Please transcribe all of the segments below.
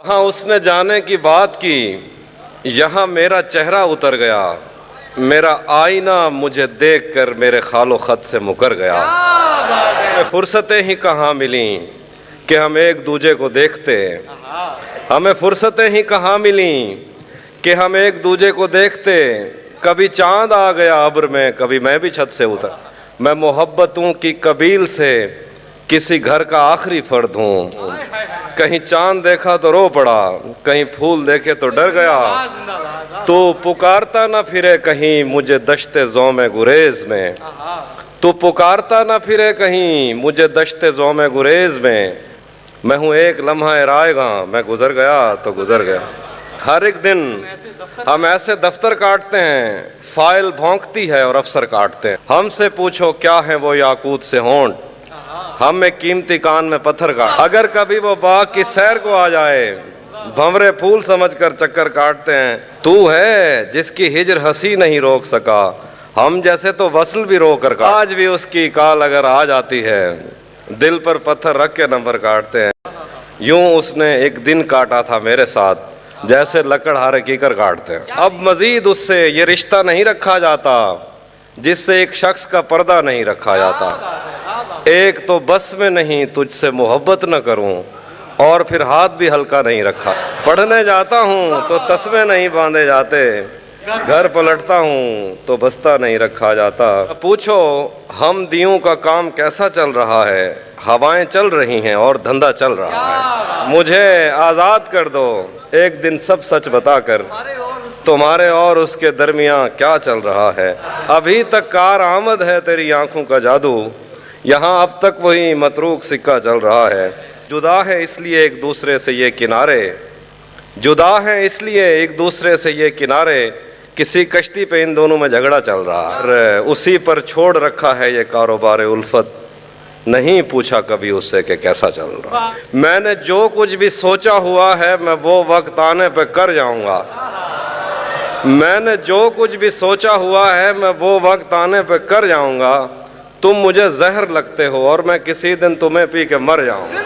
हाँ, उसने जाने की बात की, यहाँ मेरा चेहरा उतर गया, मेरा आईना मुझे देखकर मेरे खालो खत से मुकर गया। फुर्सतें ही कहाँ मिली कि हम एक दूजे को देखते, हमें फुर्सतें ही कहाँ मिली कि हम एक दूजे को देखते। कभी चांद आ गया अब्र में, कभी मैं भी छत से उतर। मैं मोहब्बतों की कबील से किसी घर का आखिरी फर्द हूँ। कहीं चांद देखा तो रो पड़ा, कहीं फूल देखे तो डर गया। तो पुकारता ना फिरे कहीं मुझे दश्ते ज़ौमे गुरेज में, तो पुकारता ना फिरे कहीं मुझे दश्ते ज़ौमे गुरेज में। मैं हूँ एक लम्हा रायगा, मैं गुजर गया तो गुजर गया। हर एक दिन हम ऐसे दफ्तर काटते हैं, फाइल भौंकती है और अफसर काटते हैं। हमसे पूछो क्या है वो याकूत से होंठ, हम में कीमती कान में पत्थर का। अगर कभी वो बाग की सैर को आ जाए, भंवरे फूल समझकर चक्कर काटते हैं। तू है जिसकी हिजर हंसी नहीं रोक सका, हम जैसे तो वसल भी रोक कर का। आज भी उसकी काल अगर आ जाती है, दिल पर पत्थर रख के नंबर काटते हैं। यूं उसने एक दिन काटा था मेरे साथ, जैसे लकड़हारे कीकर काटते हैं। अब मजीद उससे ये रिश्ता नहीं रखा जाता जिससे एक शख्स का पर्दा नहीं रखा जाता। एक तो बस में नहीं तुझसे मोहब्बत न करूं, और फिर हाथ भी हल्का नहीं रखा। पढ़ने जाता हूं तो तस्मे नहीं बांधे जाते, घर पलटता हूं तो बस्ता नहीं रखा जाता। पूछो हम दियों का काम कैसा चल रहा है, हवाएं चल रही हैं और धंधा चल रहा है। मुझे आज़ाद कर दो एक दिन सब सच बताकर, तुम्हारे और उसके दरमियान क्या चल रहा है। अभी तक कार आमद है तेरी आंखों का जादू, यहाँ अब तक वही मतरूक सिक्का चल रहा है। जुदा है इसलिए एक दूसरे से ये किनारे, जुदा है इसलिए एक दूसरे से ये किनारे, किसी कश्ती पे इन दोनों में झगड़ा चल रहा है। उसी पर छोड़ रखा है ये कारोबार उल्फत, नहीं पूछा कभी उससे कि कैसा चल रहा। मैंने जो कुछ भी सोचा हुआ है मैं वो वक्त आने पे कर जाऊंगा, मैंने जो कुछ भी सोचा हुआ है मैं वो वक्त आने पे कर जाऊंगा। तुम मुझे जहर लगते हो और मैं किसी दिन तुम्हें पी के मर जाऊंगा।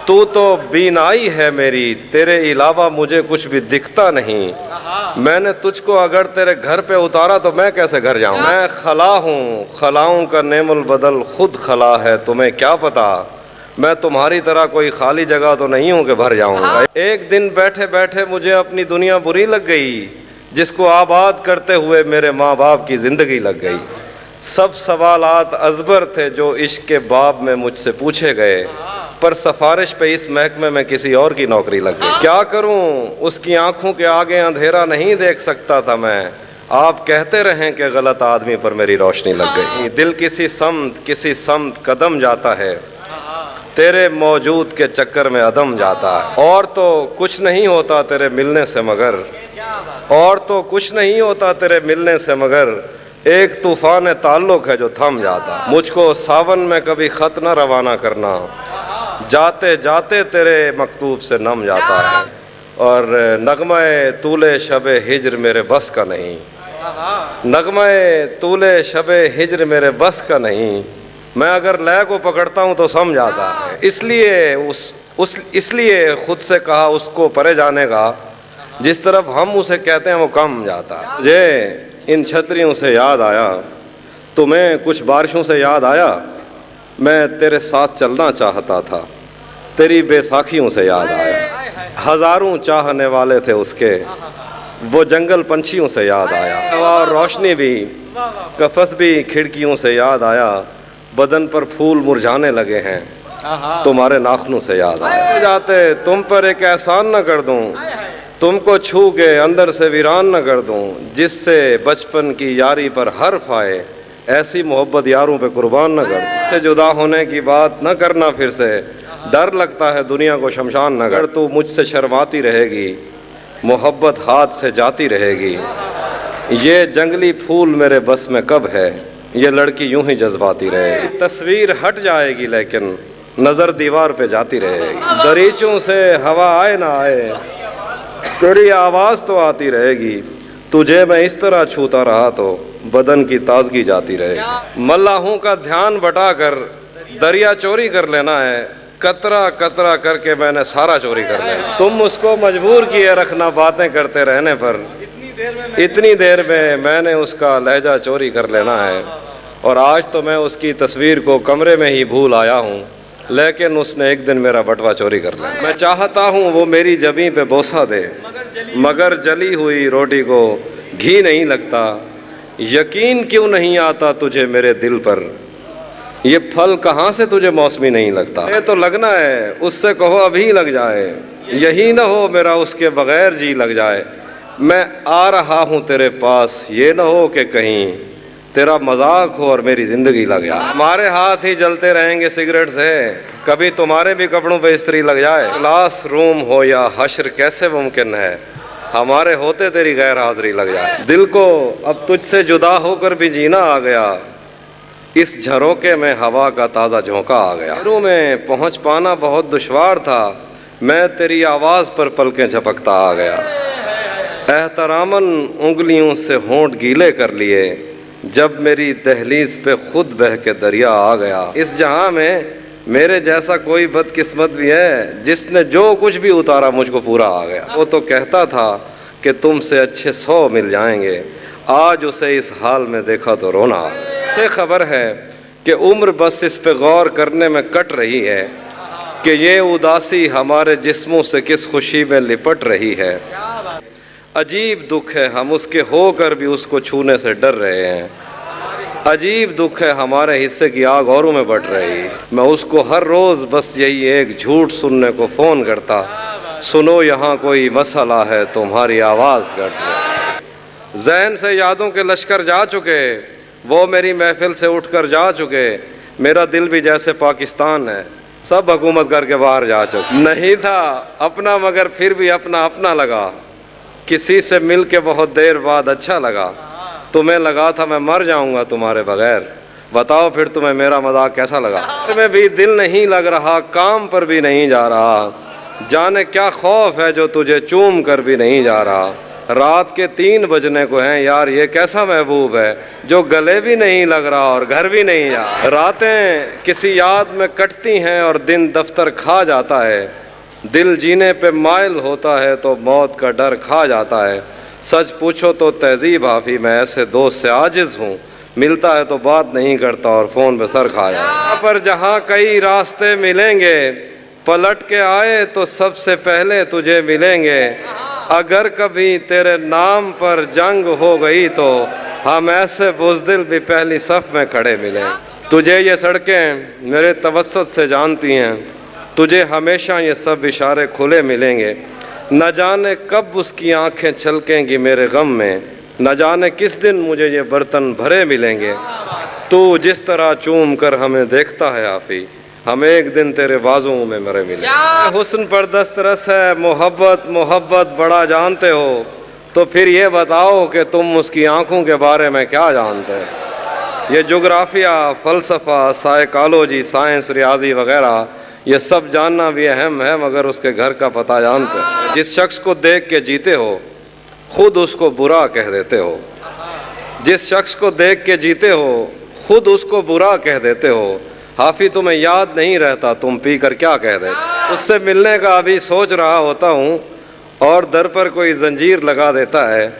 तू तो बीनाई है मेरी, तेरे अलावा मुझे कुछ भी दिखता नहीं। मैंने तुझको अगर तेरे घर पे उतारा तो मैं कैसे घर जाऊं। मैं खला हूँ, खलाओं का नेमुल बदल खुद खला है, तुम्हें क्या पता मैं तुम्हारी तरह कोई खाली जगह तो नहीं हूँ कि भर जाऊंगा। एक दिन बैठे बैठे मुझे अपनी दुनिया बुरी लग गई, जिसको आबाद करते हुए मेरे माँ बाप की जिंदगी लग गई। सब सवालात अजबर थे जो इश्क के बाब में मुझसे पूछे गए, पर सिफारिश पे इस महकमे में किसी और की नौकरी लग गई। क्या करूं, उसकी आंखों के आगे अंधेरा नहीं देख सकता था मैं। आप कहते रहें कि गलत आदमी पर मेरी रोशनी लग गई। दिल किसी समत कदम जाता है, तेरे मौजूद के चक्कर में अदम जाता है। और तो कुछ नहीं होता तेरे मिलने से मगर, और तो कुछ नहीं होता तेरे मिलने से मगर, एक तूफान ताल्लुक है जो थम जाता। मुझको सावन में कभी खत न रवाना करना, जाते जाते तेरे मकतूब से नम जाता है। और नगमे तूले शबे हिज्र मेरे बस का नहीं, नगमे तूले शबे हिज्र मेरे बस का नहीं। मैं अगर लय को पकड़ता हूँ तो सम जाता है। इसलिए खुद से कहा उसको परे जाने का, जिस तरफ हम उसे कहते हैं वो कम जाता है। मुझे इन छतरियों से याद आया, तुम्हें कुछ बारिशों से याद आया। मैं तेरे साथ चलना चाहता था, तेरी बैसाखियों से याद आया। हजारों चाहने वाले थे उसके, वो जंगल पंछियों से याद आया। हवा और रोशनी भी, कफस भी खिड़कियों से याद आया। बदन पर फूल मुरझाने लगे हैं, तुम्हारे नाखूनों से याद आया। जाते तुम पर एक एहसान न कर दूं, तुमको छू के अंदर से वीरान न कर दूं, जिससे बचपन की यारी पर हर्फ आए, ऐसी मोहब्बत यारों पे कुर्बान न कर। से जुदा होने की बात न करना फिर से, डर लगता है दुनिया को शमशान न कर। तू मुझसे शर्माती रहेगी, मोहब्बत हाथ से जाती रहेगी। ये जंगली फूल मेरे बस में कब है, ये लड़की यूं ही जज्बाती रहेगी। तस्वीर हट जाएगी लेकिन नज़र दीवार पे जाती रहेगी। दरीचों से हवा आए ना आए, तेरी आवाज़ तो आती रहेगी। तुझे मैं इस तरह छूता रहा तो बदन की ताजगी जाती रहेगी। मल्लाहों का ध्यान बटाकर दरिया चोरी कर लेना है, कतरा कतरा करके मैंने सारा चोरी कर लिया। तुम उसको मजबूर किए रखना बातें करते रहने पर, इतनी देर में मैंने उसका लहजा चोरी कर लेना है। और आज तो मैं उसकी तस्वीर को कमरे में ही भूल आया हूँ, लेकिन उसने एक दिन मेरा बटवा चोरी कर लिया। मैं चाहता हूँ वो मेरी जबीं पे बोसा दे, मगर जली हुई रोटी को घी नहीं लगता। यकीन क्यों नहीं आता तुझे मेरे दिल पर, ये फल कहाँ से तुझे मौसमी नहीं लगता। ये तो लगना है उससे कहो अभी लग जाए, यही ना हो मेरा उसके बगैर जी लग जाए। मैं आ रहा हूँ तेरे पास, ये ना हो कि कहीं तेरा मजाक हो और मेरी जिंदगी लग जाए। हमारे हाथ ही जलते रहेंगे सिगरेट से, कभी तुम्हारे भी कपड़ों पे इस्त्री लग जाए। क्लास रूम हो या हश्र कैसे मुमकिन है, हमारे होते तेरी गैर हाजिरी लग जाए। दिल को अब तुझसे जुदा होकर भी जीना आ गया, इस झरोके में हवा का ताज़ा झोंका आ गया। शहरों में पहुंच पाना बहुत दुश्वार था, मैं तेरी आवाज़ पर पलकें झपकता आ गया। एहतरामन उंगलियों से होंठ गीले कर लिए, जब मेरी दहलीज पे खुद बह के दरिया आ गया। इस जहां में मेरे जैसा कोई बदकिस्मत भी है, जिसने जो कुछ भी उतारा मुझको पूरा आ गया। वो तो कहता था कि तुमसे अच्छे 100 मिल जाएंगे, आज उसे इस हाल में देखा तो रोना आ गया। अच्छी खबर है कि उम्र बस इस पे गौर करने में कट रही है कि ये उदासी हमारे जिस्मों से किस खुशी में लिपट रही है। अजीब दुख है हम उसके होकर भी उसको छूने से डर रहे हैं। अजीब दुख है हमारे हिस्से की आग औरों में बढ़ रही। मैं उसको हर रोज़ बस यही एक झूठ सुनने को फ़ोन करता, सुनो यहाँ कोई मसला है तुम्हारी आवाज़ घट रही। ज़हन से यादों के लश्कर जा चुके, वो मेरी महफिल से उठकर जा चुके। मेरा दिल भी जैसे पाकिस्तान है, सब हुकूमत करके बाहर जा चुके। नहीं था अपना मगर फिर भी अपना अपना लगा, किसी से मिल के बहुत देर बाद अच्छा लगा। तुम्हें लगा था मैं मर जाऊंगा तुम्हारे बगैर, बताओ फिर तुम्हें मेरा मजाक कैसा लगा। तुम्हें भी दिल नहीं लग रहा, काम पर भी नहीं जा रहा, जाने क्या खौफ है जो तुझे चूम कर भी नहीं जा रहा। रात के 3 बजने को हैं यार, ये कैसा महबूब है जो गले भी नहीं लग रहा और घर भी नहीं जा। रातें किसी याद में कटती हैं और दिन दफ्तर खा जाता है। दिल जीने पे माइल होता है तो मौत का डर खा जाता है। सच पूछो तो तहजीब हाफी मैं ऐसे दोस्त से आजिज हूँ, मिलता है तो बात नहीं करता और फ़ोन पे सर खा जाता। पर जहाँ कई रास्ते मिलेंगे, पलट के आए तो सबसे पहले तुझे मिलेंगे। अगर कभी तेरे नाम पर जंग हो गई तो हम ऐसे बुज़दिल भी पहली सफ़ में खड़े मिले। तुझे ये सड़कें मेरे तवस्सुत से जानती हैं, तुझे हमेशा ये सब इशारे खुले मिलेंगे। न जाने कब उसकी आंखें छलकेंगी मेरे गम में, न जाने किस दिन मुझे ये बर्तन भरे मिलेंगे। तू जिस तरह चूम कर हमें देखता है आफी, हम एक दिन तेरे बाजुओं में मरे मिले। हुस्न पर दस्तरस है मोहब्बत, मोहब्बत बड़ा जानते हो, तो फिर ये बताओ कि तुम उसकी आंखों के बारे में क्या जानते हो। ये जोग्राफिया, फ़लसफ़ा, साइकोलॉजी, साइंस, रियाजी वगैरह ये सब जानना भी अहम है, मगर उसके घर का पता जानते हो। जिस शख्स को देख के जीते हो खुद उसको बुरा कह देते हो। जिस शख्स को देख के जीते हो खुद उसको बुरा कह देते हो। हाफी तुम्हें याद नहीं रहता तुम पी कर क्या कह देते। उससे मिलने का अभी सोच रहा होता हूँ और दर पर कोई जंजीर लगा देता है।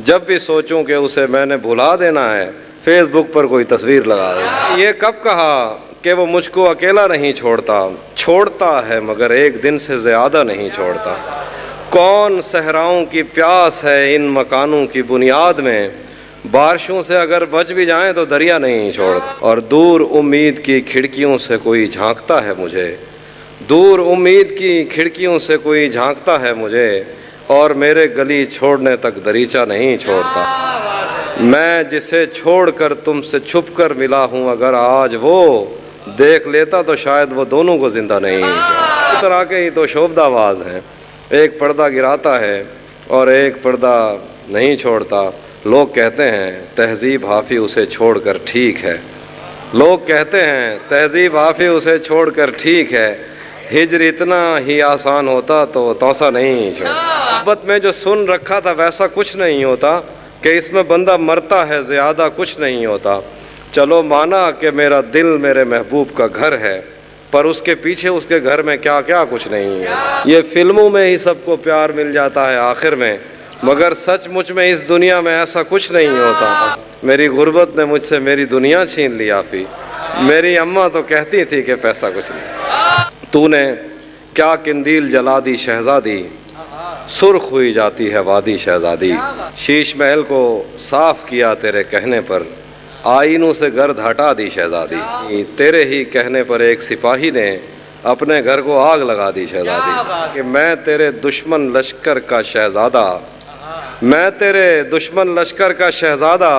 जब भी सोचूं कि उसे मैंने भुला देना है, फेसबुक पर कोई तस्वीर लगा दे। ये कब कहा कि वो मुझको अकेला नहीं छोड़ता, छोड़ता है मगर एक दिन से ज़्यादा नहीं छोड़ता। कौन सहराओं की प्यास है इन मकानों की बुनियाद में, बारिशों से अगर बच भी जाएं तो दरिया नहीं छोड़ता। और दूर उम्मीद की खिड़कियों से कोई झांकता है मुझे, दूर उम्मीद की खिड़कियों से कोई झांकता है मुझे, और मेरे गली छोड़ने तक दरीचा नहीं छोड़ता। मैं जिसे छोड़कर तुमसे छुप कर मिला हूँ, अगर आज वो देख लेता तो शायद वो दोनों को जिंदा नहीं। इस तरह के ही तो शोबदाबाज हैं, एक पर्दा गिराता है और एक पर्दा नहीं छोड़ता। लोग कहते हैं तहजीब हाफी उसे छोड़कर ठीक है, लोग कहते हैं तहजीब हाफी उसे छोड़कर ठीक है। हिजर इतना ही आसान होता तो तौसा नहीं छोड़। मोहब्बत में जो सुन रखा था वैसा कुछ नहीं होता कि इसमें बंदा मरता है, ज़्यादा कुछ नहीं होता। चलो माना कि मेरा दिल मेरे महबूब का घर है, पर उसके पीछे उसके घर में क्या क्या कुछ नहीं है। ये फिल्मों में ही सबको प्यार मिल जाता है आखिर में, मगर सचमुच में इस दुनिया में ऐसा कुछ नहीं होता। मेरी गुर्बत ने मुझसे मेरी दुनिया छीन ली आपी। मेरी अम्मा तो कहती थी कि पैसा कुछ नहीं। तूने क्या किंदील जला दी शहजादी, सुर्ख हुई जाती है वादी शहजादी। शीश महल को साफ किया तेरे कहने पर, आईनों से गर्द हटा दी शहजादी। तेरे ही कहने पर एक सिपाही ने अपने घर को आग लगा दी शहजादी। कि मैं तेरे दुश्मन लश्कर का शहजादा, मैं तेरे दुश्मन लश्कर का शहजादा,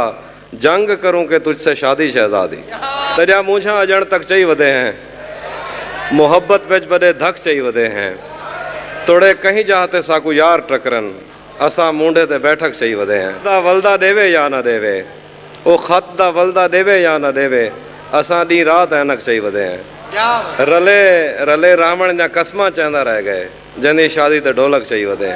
जंग करूं कि तुझसे शादी शहजादी। तेरा मूछा अजण तक चाहिए वदे हैं, मोहब्बत विच बड़े धक चाहिए वदे हैं। तोड़े कहीं जाते साकू यार टकरन, असा मुंडे ते बैठक चाहिए वदे हैं। दा वलदा देवे या ना देवे, ओ खत दा वलदा देवे या ना देवे, असा दी रात ऐनक चाहिए वदे हैं। रले रले रावण जा कसमा चंदा रह गए, जनी शादी ते ढोलक चाहिए वदे हैं।